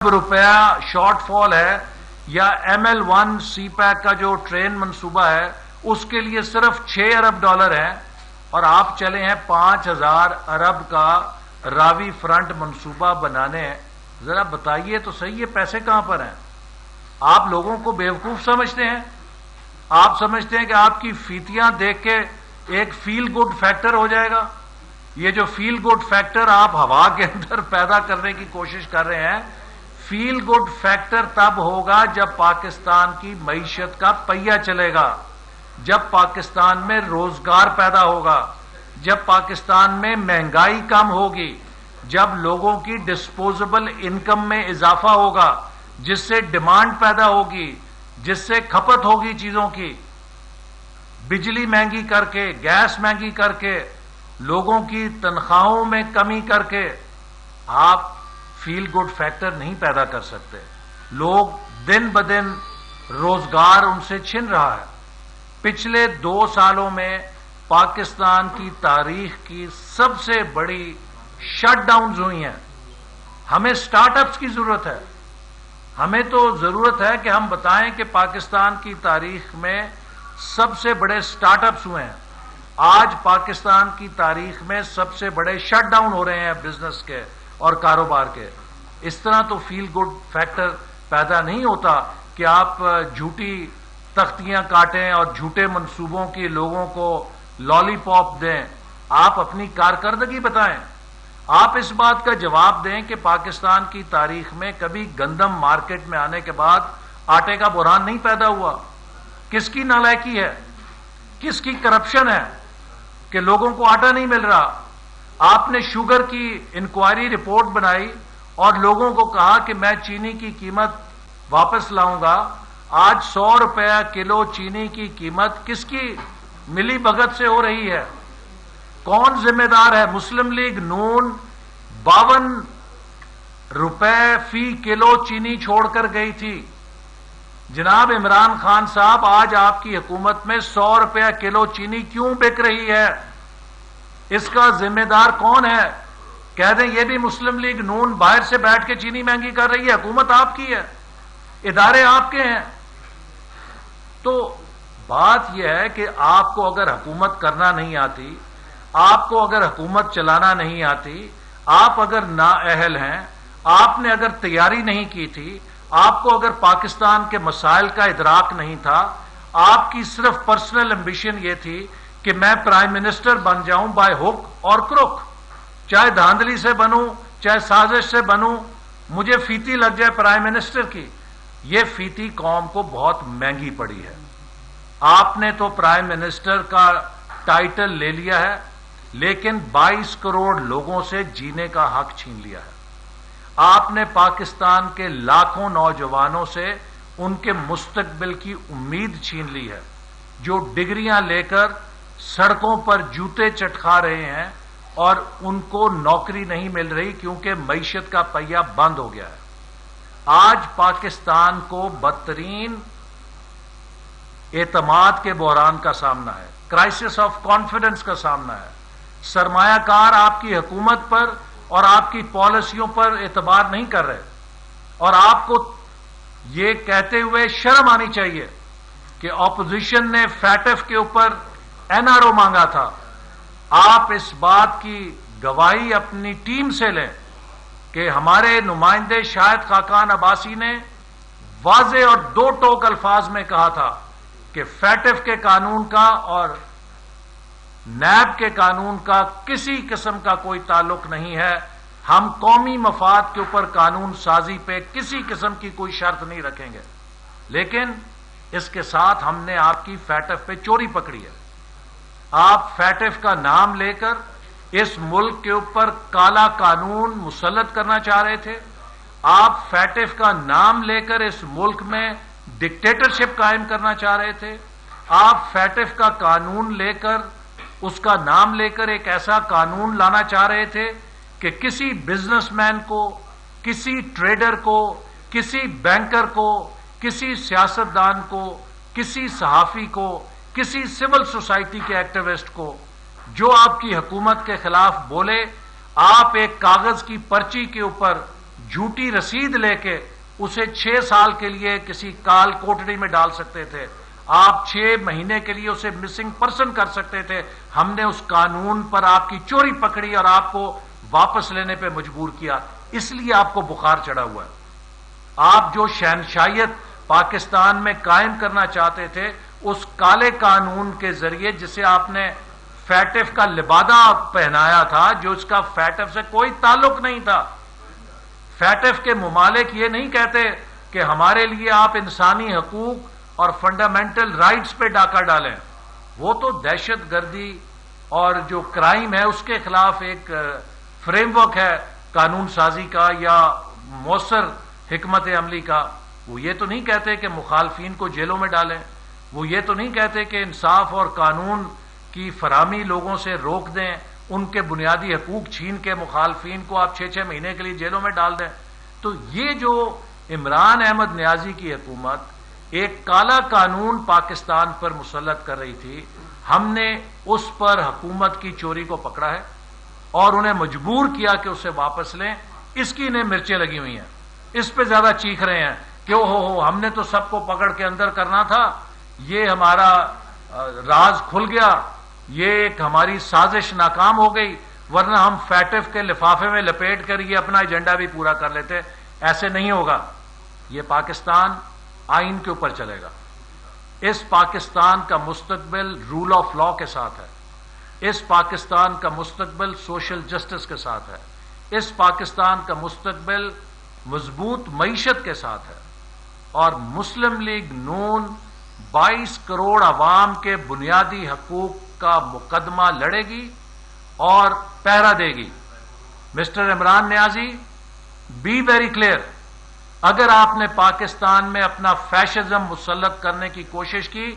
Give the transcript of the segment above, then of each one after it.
रुपया short fall है या ML1 सी पैक का जो ट्रेन मंसूबा है उसके लिए सिर्फ 6 अरब डॉलर है और आप चले हैं 5000 अरब का रावी फ्रंट मंसूबा बनाने। जरा बताइए तो सही, ये पैसे कहां पर हैं? आप लोगों को बेवकूफ समझते हैं। आप समझते हैं कि आपकी फीतियां देख के एक फील गुड फैक्टर हो जाएगा। ये जो फील गुड फैक्टर आप हवा के अंदर पैदा करने की कोशिश कर रहे हैं, फील गुड फैक्टर तब होगा जब पाकिस्तान की मईशत का पहिया चलेगा, जब पाकिस्तान में रोजगार पैदा होगा, जब पाकिस्तान में महंगाई कम होगी, जब लोगों की डिस्पोजेबल इनकम में इजाफा होगा, जिससे डिमांड पैदा होगी, जिससे खपत होगी चीजों की। बिजली महंगी करके, गैस महंगी करके, लोगों की तनख्वाहों में कमी करके आप फील गुड फैक्टर नहीं पैदा कर सकते। लोग दिन ब दिन रोजगार उनसे छिन रहा है। पिछले 2 सालों में पाकिस्तान की तारीख की सबसे बड़ी शटडाउन्स हुई हैं। हमें स्टार्टअप्स की जरूरत है। हमें तो जरूरत है कि हम बताएं कि पाकिस्तान की तारीख में सबसे बड़े स्टार्टअप्स हुए हैं। आज पाकिस्तान की तारीख में सबसे बड़े शटडाउन हो रहे हैं बिजनेस के और कारोबार के। इस तरह तो फील गुड फैक्टर पैदा नहीं होता कि आप झूठी तख्तियां काटें और झूठे मंसूबों के लोगों को लॉलीपॉप दें। आप अपनी कारकर्दगी बताएं। आप इस बात का जवाब दें कि पाकिस्तान की तारीख में कभी गंदम मार्केट में आने के बाद आटे का बुरहान नहीं पैदा हुआ। किसकी नालायकी है, किसकी करप्शन है कि लोगों को आटा नहीं मिल रहा? आपने शुगर की इंक्वायरी रिपोर्ट बनाई और लोगों को कहा कि मैं चीनी की कीमत वापस लाऊंगा। आज 100 रुपया किलो चीनी की कीमत किसकी मिली भगत से हो रही है? कौन जिम्मेदार है? मुस्लिम लीग नून 52 रुपए फी किलो चीनी छोड़कर गई थी। जनाब इमरान खान साहब, आज आपकी हुकूमत में 100 रुपया किलो चीनी क्यों बिक रही है? इसका जिम्मेदार कौन है? कह दें ये भी मुस्लिम लीग नून बाहर से बैठ के चीनी महंगी कर रही है। हुकूमत आपकी है, इदारे आपके हैं। तो बात यह है कि आपको अगर हुकूमत करना नहीं आती, आपको अगर हुकूमत चलाना नहीं आती, आप अगर नाअहल हैं, आपने अगर तैयारी नहीं की थी, आपको अगर पाकिस्तान के मसाइल का इदराक नहीं था, आपकी सिर्फ पर्सनल एम्बिशन ये थी कि मैं प्राइम मिनिस्टर बन जाऊं बाय हुक और क्रुक, चाहे धांधली से बनूं चाहे साजिश से बनूं, मुझे फीती लग जाए प्राइम मिनिस्टर की। यह फीती कौम को बहुत महंगी पड़ी है। आपने तो प्राइम मिनिस्टर का टाइटल ले लिया है, लेकिन 22 करोड़ लोगों से जीने का हक छीन लिया है। आपने पाकिस्तान के लाखों नौजवानों से उनके मुस्तकबिल की उम्मीद छीन ली है, जो डिग्रियां लेकर सड़कों पर जूते चटका रहे हैं और उनको नौकरी नहीं मिल रही क्योंकि मईशत का पहिया बंद हो गया है। आज पाकिस्तान को बदतरीन एतमाद के बहरान का सामना है, क्राइसिस ऑफ कॉन्फिडेंस का सामना है। सरमायाकार आपकी हुकूमत पर और आपकी पॉलिसियों पर एतबार नहीं कर रहे और आपको ये कहते हुए शर्म आनी चाहिए कि ऑपोजिशन ने फैटफ के ऊपर NRO मांगा था। आप इस बात की गवाही अपनी टीम से लें कि हमारे नुमाइंदे शाहिद खाकान अब्बासी ने वाज़े और 2 टोक अल्फाज में कहा था कि फैटफ के कानून का और नैब के कानून का किसी किस्म का कोई ताल्लुक नहीं है। हम कौमी मफाद के ऊपर कानून साजी पे किसी किस्म की कोई शर्त नहीं रखेंगे। लेकिन इसके साथ हमने आपकी फैटफ पे चोरी पकड़ी है। आप फैटफ का नाम लेकर इस मुल्क के ऊपर काला कानून मुसल्लत करना चाह रहे थे। आप फैटफ का नाम लेकर इस मुल्क में डिक्टेटरशिप कायम करना चाह रहे थे। आप फैटफ का कानून लेकर, उसका नाम लेकर एक ऐसा कानून लाना चाह रहे थे कि किसी बिजनेसमैन को, किसी ट्रेडर को, किसी बैंकर को, किसी सियासतदान को, किसी सहाफी को, किसी सिविल सोसाइटी के एक्टिविस्ट को जो आपकी हुकूमत के खिलाफ बोले, आप एक कागज की पर्ची के ऊपर جھوٹی رسید لے کے اسے 6 سال کے لیے کسی کال کوٹڑی میں ڈال سکتے تھے، آپ 6 مہینے کے لیے اسے مسنگ پرسن کر سکتے تھے. ہم نے اس قانون پر آپ کی چوری پکڑی اور آپ کو واپس لینے پہ مجبور کیا. اس لیے آپ کو بخار چڑھا ہوا ہے. آپ جو شہنشاہیت پاکستان میں قائم کرنا چاہتے تھے اس کالے قانون کے ذریعے، جسے آپ نے فیٹف کا لبادہ پہنایا تھا، جو اس کا فیٹف سے کوئی تعلق نہیں تھا. فیٹف کے ممالک یہ نہیں کہتے کہ ہمارے لیے آپ انسانی حقوق اور فنڈامنٹل رائٹس پہ ڈاکہ ڈالیں. وہ تو دہشت گردی اور جو کرائم ہے اس کے خلاف ایک فریم ورک ہے قانون سازی کا یا مؤثر حکمت عملی کا. وہ یہ تو نہیں کہتے کہ مخالفین کو جیلوں میں ڈالیں. وہ یہ تو نہیں کہتے کہ انصاف اور قانون کی فراہمی لوگوں سے روک دیں، ان کے بنیادی حقوق چھین کے مخالفین کو آپ 6 مہینے کے لیے جیلوں میں ڈال دیں. تو یہ جو عمران احمد نیازی کی حکومت ایک کالا قانون پاکستان پر مسلط کر رہی تھی، ہم نے اس پر حکومت کی چوری کو پکڑا ہے اور انہیں مجبور کیا کہ اسے واپس لیں. اس کی انہیں مرچیں لگی ہوئی ہیں، اس پہ زیادہ چیخ رہے ہیں کہ ہو ہم نے تو سب کو پکڑ کے اندر کرنا تھا، یہ ہمارا راز کھل گیا، یہ ایک ہماری سازش ناکام ہو گئی، ورنہ ہم فیٹف کے لفافے میں لپیٹ کر یہ اپنا ایجنڈا بھی پورا کر لیتے. ایسے نہیں ہوگا. یہ پاکستان آئین کے اوپر چلے گا. اس پاکستان کا مستقبل رول آف لا کے ساتھ ہے. اس پاکستان کا مستقبل سوشل جسٹس کے ساتھ ہے. اس پاکستان کا مستقبل مضبوط معیشت کے ساتھ ہے. اور مسلم لیگ نون 22 کروڑ عوام کے بنیادی حقوق کا مقدمہ لڑے گی اور پہرا دے گی. Mister Imran Niazi, be very clear, اگر آپ نے پاکستان میں اپنا فیشزم مسلط کرنے کی کوشش کی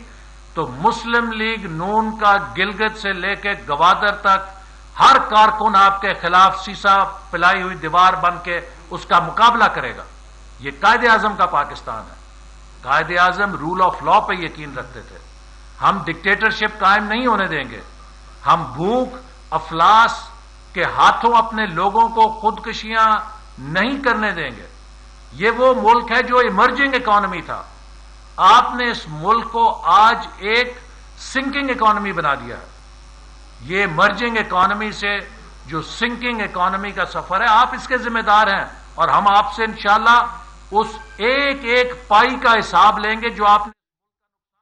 تو مسلم لیگ نون کا گلگت سے لے کے گوادر تک ہر کارکن آپ کے خلاف سیسا پلائی ہوئی دیوار بن کے اس کا مقابلہ کرے گا. یہ قائد اعظم کا پاکستان ہے. Quaid Azam role of law پہ یقین رکھتے تھے. ہم ڈکٹیٹرشپ قائم نہیں ہونے دیں گے. ہم بھوک افلاس کے ہاتھوں اپنے لوگوں کو خودکشیاں نہیں کرنے دیں گے. یہ وہ ملک ہے جو ایمرجنگ اکانومی تھا. آپ نے اس ملک کو آج ایک سنکنگ اکانومی بنا دیا ہے. یہ ایمرجنگ اکانومی سے جو سنکنگ اکانومی کا سفر ہے، آپ اس کے ذمہ دار ہیں اور ہم آپ سے انشاءاللہ اس ایک ایک پائی کا حساب لیں گے جو آپ نے